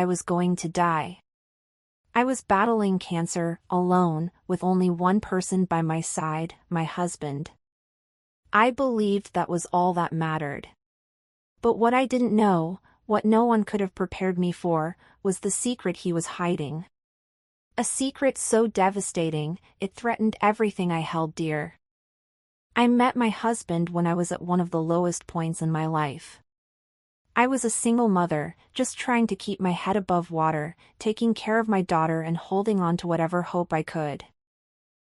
I was going to die. I was battling cancer, alone, with only one person by my side, my husband. I believed that was all that mattered. But what I didn't know, what no one could have prepared me for, was the secret he was hiding. A secret so devastating, it threatened everything I held dear. I met my husband when I was at one of the lowest points in my life. I was a single mother, just trying to keep my head above water, taking care of my daughter and holding on to whatever hope I could.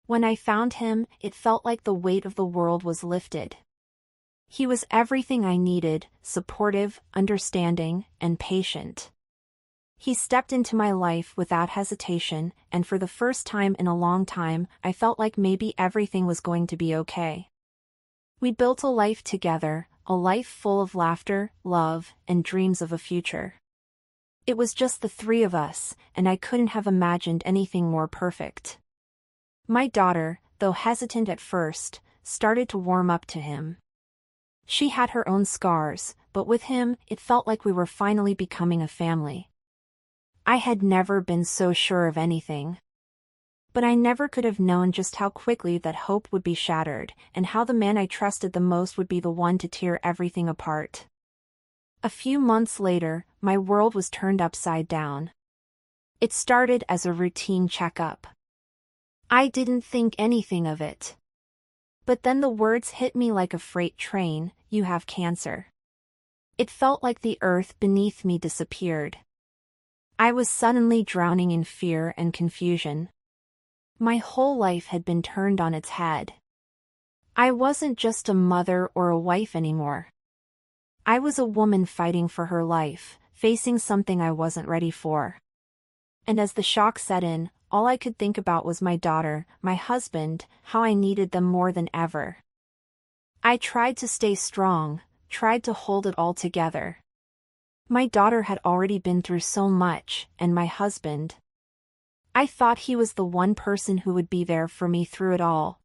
When I found him, it felt like the weight of the world was lifted. He was everything I needed, supportive, understanding, and patient. He stepped into my life without hesitation, and for the first time in a long time, I felt like maybe everything was going to be okay. We built a life together, a life full of laughter, love, and dreams of a future. It was just the three of us, and I couldn't have imagined anything more perfect. My daughter, though hesitant at first, started to warm up to him. She had her own scars, but with him, it felt like we were finally becoming a family. I had never been so sure of anything. But I never could have known just how quickly that hope would be shattered, and how the man I trusted the most would be the one to tear everything apart. A few months later, my world was turned upside down. It started as a routine checkup. I didn't think anything of it. But then the words hit me like a freight train, "You have cancer." It felt like the earth beneath me disappeared. I was suddenly drowning in fear and confusion. My whole life had been turned on its head. I wasn't just a mother or a wife anymore. I was a woman fighting for her life, facing something I wasn't ready for. And as the shock set in, all I could think about was my daughter, my husband, how I needed them more than ever. I tried to stay strong, tried to hold it all together. My daughter had already been through so much, and my husband. I thought he was the one person who would be there for me through it all.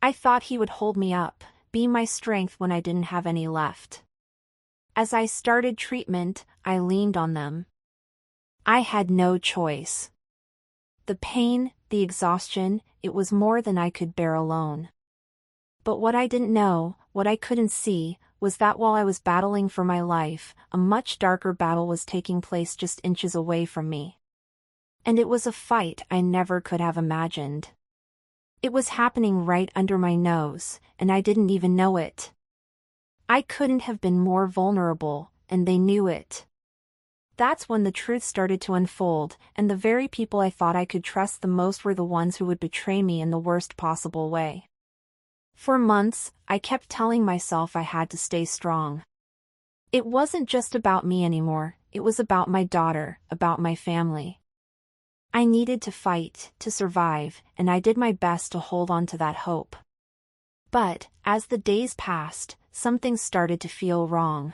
I thought he would hold me up, be my strength when I didn't have any left. As I started treatment, I leaned on them. I had no choice. The pain, the exhaustion, it was more than I could bear alone. But what I didn't know, what I couldn't see, was that while I was battling for my life, a much darker battle was taking place just inches away from me. And it was a fight I never could have imagined. It was happening right under my nose, and I didn't even know it. I couldn't have been more vulnerable, and they knew it. That's when the truth started to unfold, and the very people I thought I could trust the most were the ones who would betray me in the worst possible way. For months, I kept telling myself I had to stay strong. It wasn't just about me anymore, it was about my daughter, about my family. I needed to fight, to survive, and I did my best to hold on to that hope. But, as the days passed, something started to feel wrong.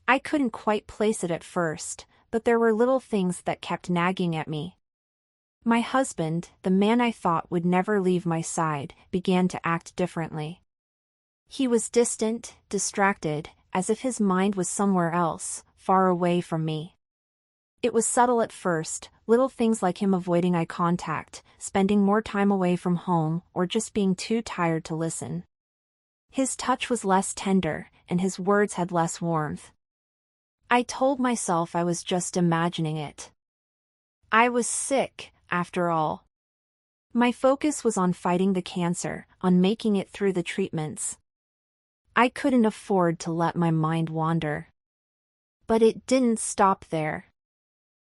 I couldn't quite place it at first, but there were little things that kept nagging at me. My husband, the man I thought would never leave my side, began to act differently. He was distant, distracted, as if his mind was somewhere else, far away from me. It was subtle at first, little things like him avoiding eye contact, spending more time away from home, or just being too tired to listen. His touch was less tender, and his words had less warmth. I told myself I was just imagining it. I was sick, after all. My focus was on fighting the cancer, on making it through the treatments. I couldn't afford to let my mind wander. But it didn't stop there.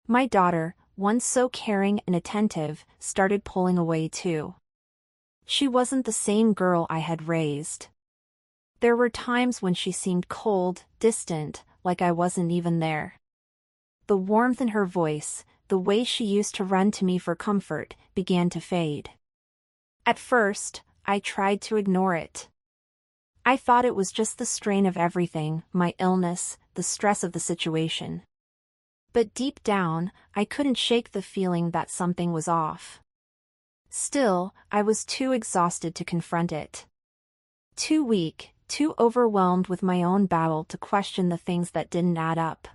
My daughter, once so caring and attentive, started pulling away too. She wasn't the same girl I had raised. There were times when she seemed cold, distant, like I wasn't even there. The warmth in her voice, the way she used to run to me for comfort, began to fade. At first, I tried to ignore it. I thought it was just the strain of everything, my illness, the stress of the situation. But deep down, I couldn't shake the feeling that something was off. Still, I was too exhausted to confront it. Too weak, too overwhelmed with my own battle to question the things that didn't add up.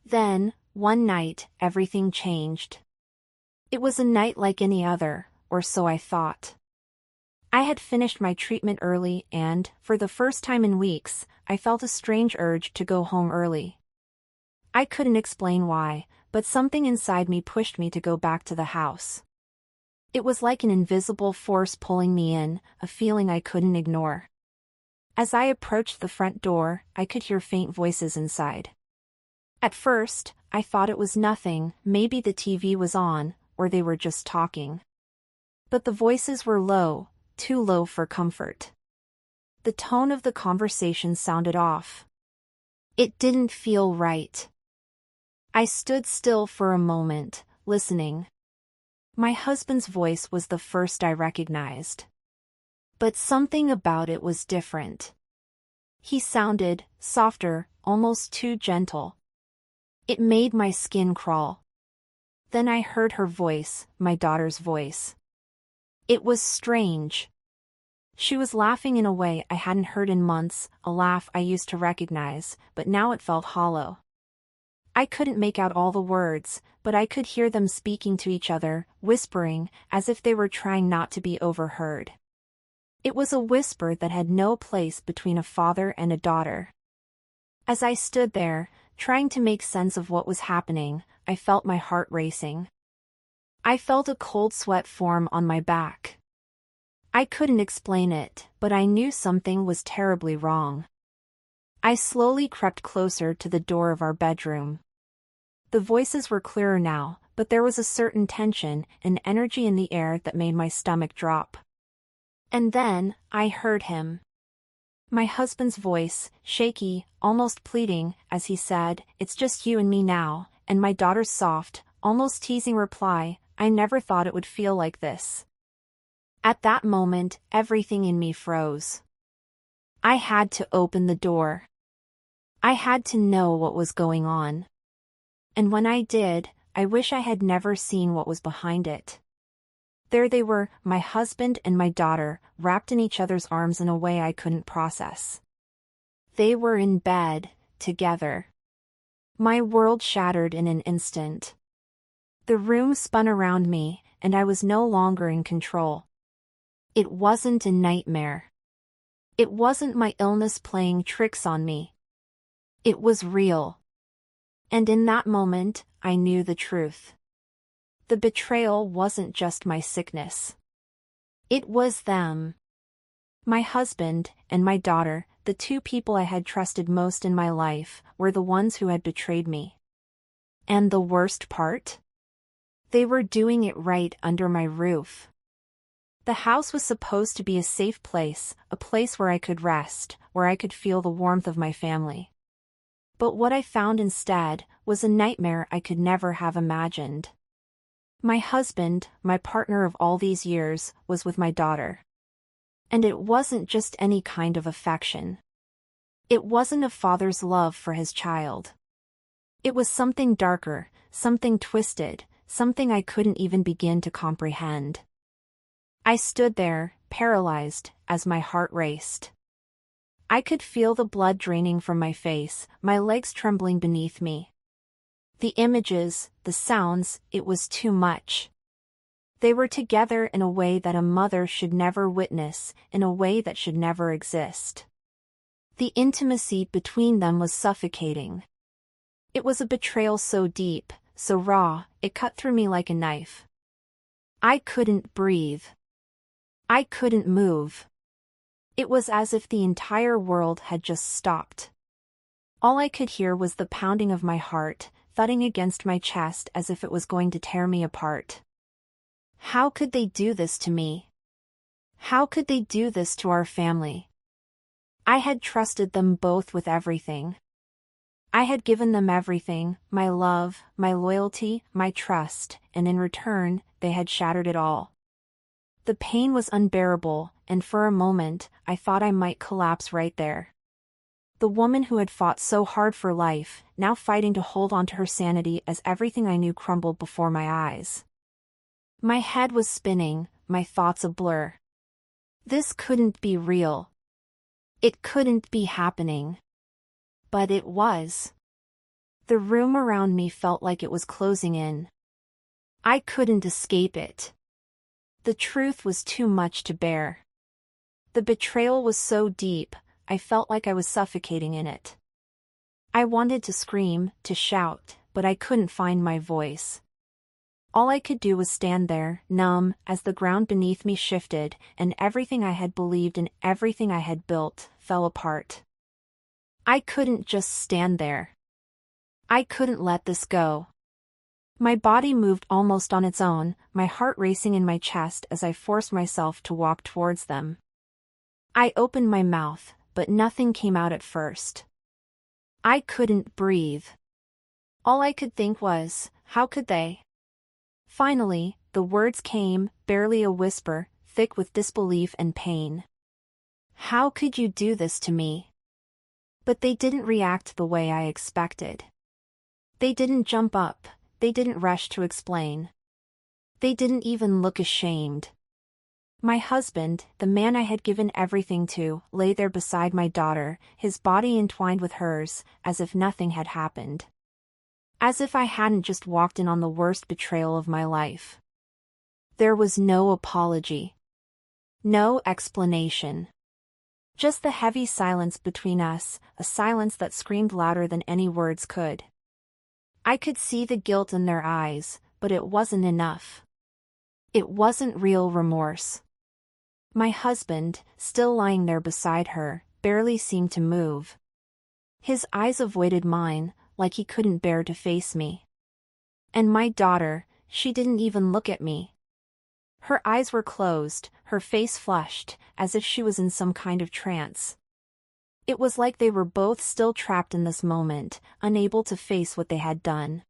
Then, one night, everything changed. It was a night like any other, or so I thought. I had finished my treatment early and, for the first time in weeks, I felt a strange urge to go home early. I couldn't explain why, but something inside me pushed me to go back to the house. It was like an invisible force pulling me in, a feeling I couldn't ignore. As I approached the front door, I could hear faint voices inside. At first, I thought it was nothing, maybe the TV was on, or they were just talking. But the voices were low, too low for comfort. The tone of the conversation sounded off. It didn't feel right. I stood still for a moment, listening. My husband's voice was the first I recognized. But something about it was different. He sounded softer, almost too gentle. It made my skin crawl. Then I heard her voice, my daughter's voice. It was strange. She was laughing in a way I hadn't heard in months, a laugh I used to recognize, but now it felt hollow. I couldn't make out all the words, but I could hear them speaking to each other, whispering, as if they were trying not to be overheard. It was a whisper that had no place between a father and a daughter. As I stood there, trying to make sense of what was happening, I felt my heart racing. I felt a cold sweat form on my back. I couldn't explain it, but I knew something was terribly wrong. I slowly crept closer to the door of our bedroom. The voices were clearer now, but there was a certain tension, an energy in the air that made my stomach drop. And then, I heard him. My husband's voice, shaky, almost pleading, as he said, "It's just you and me now," and my daughter's soft, almost teasing reply, "I never thought it would feel like this." At that moment, everything in me froze. I had to open the door. I had to know what was going on. And when I did, I wish I had never seen what was behind it. There they were, my husband and my daughter, wrapped in each other's arms in a way I couldn't process. They were in bed, together. My world shattered in an instant. The room spun around me, and I was no longer in control. It wasn't a nightmare. It wasn't my illness playing tricks on me. It was real. And in that moment, I knew the truth. The betrayal wasn't just my sickness. It was them. My husband and my daughter, the two people I had trusted most in my life, were the ones who had betrayed me. And the worst part? They were doing it right under my roof. The house was supposed to be a safe place, a place where I could rest, where I could feel the warmth of my family. But what I found instead was a nightmare I could never have imagined. My husband, my partner of all these years, was with my daughter. And it wasn't just any kind of affection. It wasn't a father's love for his child. It was something darker, something twisted, something I couldn't even begin to comprehend. I stood there, paralyzed, as my heart raced. I could feel the blood draining from my face, my legs trembling beneath me. The images, the sounds, it was too much. They were together in a way that a mother should never witness, in a way that should never exist. The intimacy between them was suffocating. It was a betrayal so deep, so raw, it cut through me like a knife. I couldn't breathe. I couldn't move. It was as if the entire world had just stopped. All I could hear was the pounding of my heart, thudding against my chest as if it was going to tear me apart. How could they do this to me? How could they do this to our family? I had trusted them both with everything. I had given them everything, my love, my loyalty, my trust, and in return, they had shattered it all. The pain was unbearable, and for a moment, I thought I might collapse right there. The woman who had fought so hard for life, now fighting to hold on to her sanity as everything I knew crumbled before my eyes. My head was spinning, my thoughts a blur. This couldn't be real. It couldn't be happening. But it was. The room around me felt like it was closing in. I couldn't escape it. The truth was too much to bear. The betrayal was so deep, I felt like I was suffocating in it. I wanted to scream, to shout, but I couldn't find my voice. All I could do was stand there, numb, as the ground beneath me shifted, and everything I had believed and everything I had built fell apart. I couldn't just stand there. I couldn't let this go. My body moved almost on its own, my heart racing in my chest as I forced myself to walk towards them. I opened my mouth, but nothing came out at first. I couldn't breathe. All I could think was, how could they? Finally, the words came, barely a whisper, thick with disbelief and pain. How could you do this to me? But they didn't react the way I expected. They didn't jump up, they didn't rush to explain. They didn't even look ashamed. My husband, the man I had given everything to, lay there beside my daughter, his body entwined with hers, as if nothing had happened. As if I hadn't just walked in on the worst betrayal of my life. There was no apology. No explanation. Just the heavy silence between us, a silence that screamed louder than any words could. I could see the guilt in their eyes, but it wasn't enough. It wasn't real remorse. My husband, still lying there beside her, barely seemed to move. His eyes avoided mine, like he couldn't bear to face me. And my daughter, she didn't even look at me. Her eyes were closed, her face flushed, as if she was in some kind of trance. It was like they were both still trapped in this moment, unable to face what they had done.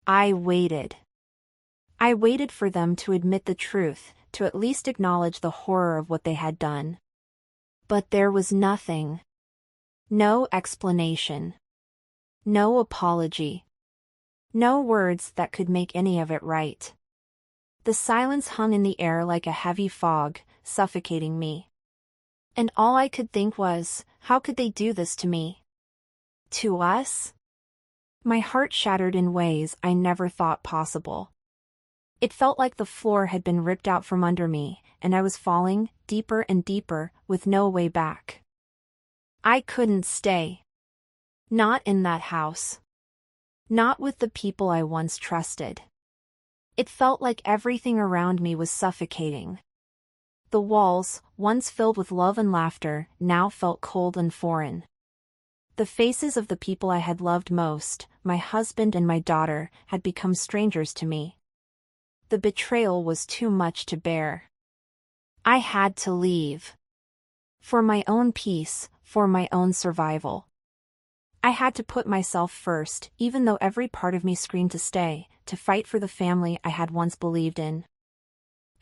I waited. I waited for them to admit the truth, to at least acknowledge the horror of what they had done. But there was nothing. No explanation. No apology. No words that could make any of it right. The silence hung in the air like a heavy fog, suffocating me. And all I could think was, how could they do this to me? To us? My heart shattered in ways I never thought possible. It felt like the floor had been ripped out from under me, and I was falling, deeper and deeper, with no way back. I couldn't stay. Not in that house. Not with the people I once trusted. It felt like everything around me was suffocating. The walls, once filled with love and laughter, now felt cold and foreign. The faces of the people I had loved most, my husband and my daughter, had become strangers to me. The betrayal was too much to bear. I had to leave. For my own peace, for my own survival. I had to put myself first, even though every part of me screamed to stay, to fight for the family I had once believed in.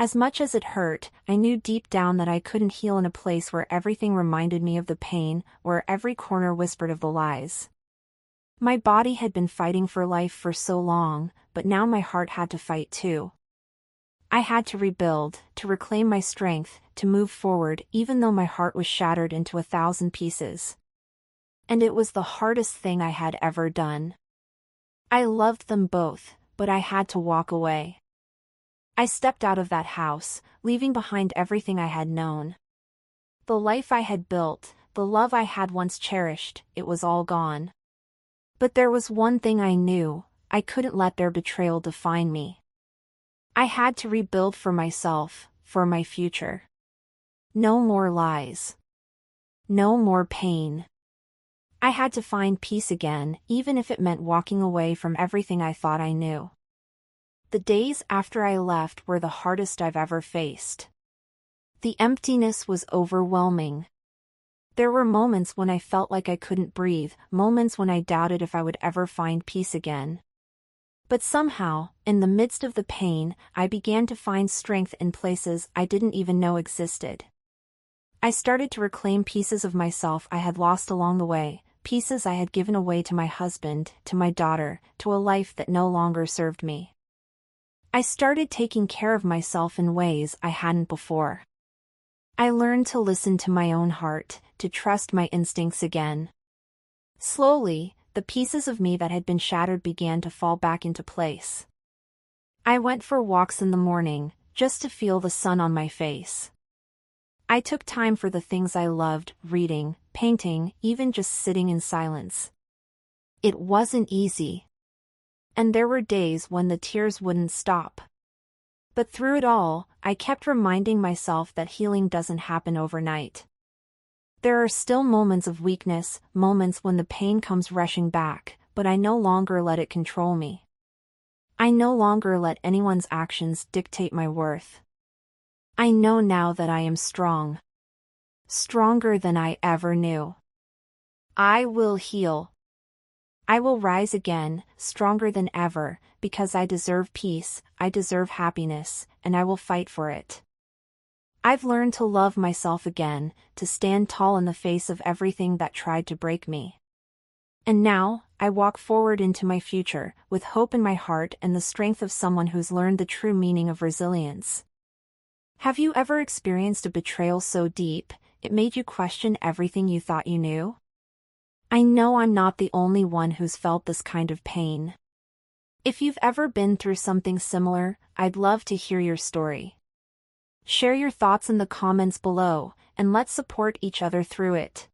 As much as it hurt, I knew deep down that I couldn't heal in a place where everything reminded me of the pain, where every corner whispered of the lies. My body had been fighting for life for so long, but now my heart had to fight too. I had to rebuild, to reclaim my strength, to move forward even though my heart was shattered into 1,000 pieces. And it was the hardest thing I had ever done. I loved them both, but I had to walk away. I stepped out of that house, leaving behind everything I had known. The life I had built, the love I had once cherished, it was all gone. But there was one thing I knew, I couldn't let their betrayal define me. I had to rebuild for myself, for my future. No more lies. No more pain. I had to find peace again, even if it meant walking away from everything I thought I knew. The days after I left were the hardest I've ever faced. The emptiness was overwhelming. There were moments when I felt like I couldn't breathe, moments when I doubted if I would ever find peace again. But somehow, in the midst of the pain, I began to find strength in places I didn't even know existed. I started to reclaim pieces of myself I had lost along the way, pieces I had given away to my husband, to my daughter, to a life that no longer served me. I started taking care of myself in ways I hadn't before. I learned to listen to my own heart, to trust my instincts again. Slowly, the the pieces of me that had been shattered began to fall back into place. I went for walks in the morning, just to feel the sun on my face. I took time for the things I loved, reading, painting, even just sitting in silence. It wasn't easy. And there were days when the tears wouldn't stop. But through it all, I kept reminding myself that healing doesn't happen overnight. There are still moments of weakness, moments when the pain comes rushing back, but I no longer let it control me. I no longer let anyone's actions dictate my worth. I know now that I am strong. Stronger than I ever knew. I will heal. I will rise again, stronger than ever, because I deserve peace, I deserve happiness, and I will fight for it. I've learned to love myself again, to stand tall in the face of everything that tried to break me. And now, I walk forward into my future, with hope in my heart and the strength of someone who's learned the true meaning of resilience. Have you ever experienced a betrayal so deep, it made you question everything you thought you knew? I know I'm not the only one who's felt this kind of pain. If you've ever been through something similar, I'd love to hear your story. Share your thoughts in the comments below, and let's support each other through it.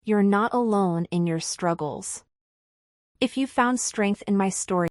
You're not alone in your struggles. If you found strength in my story,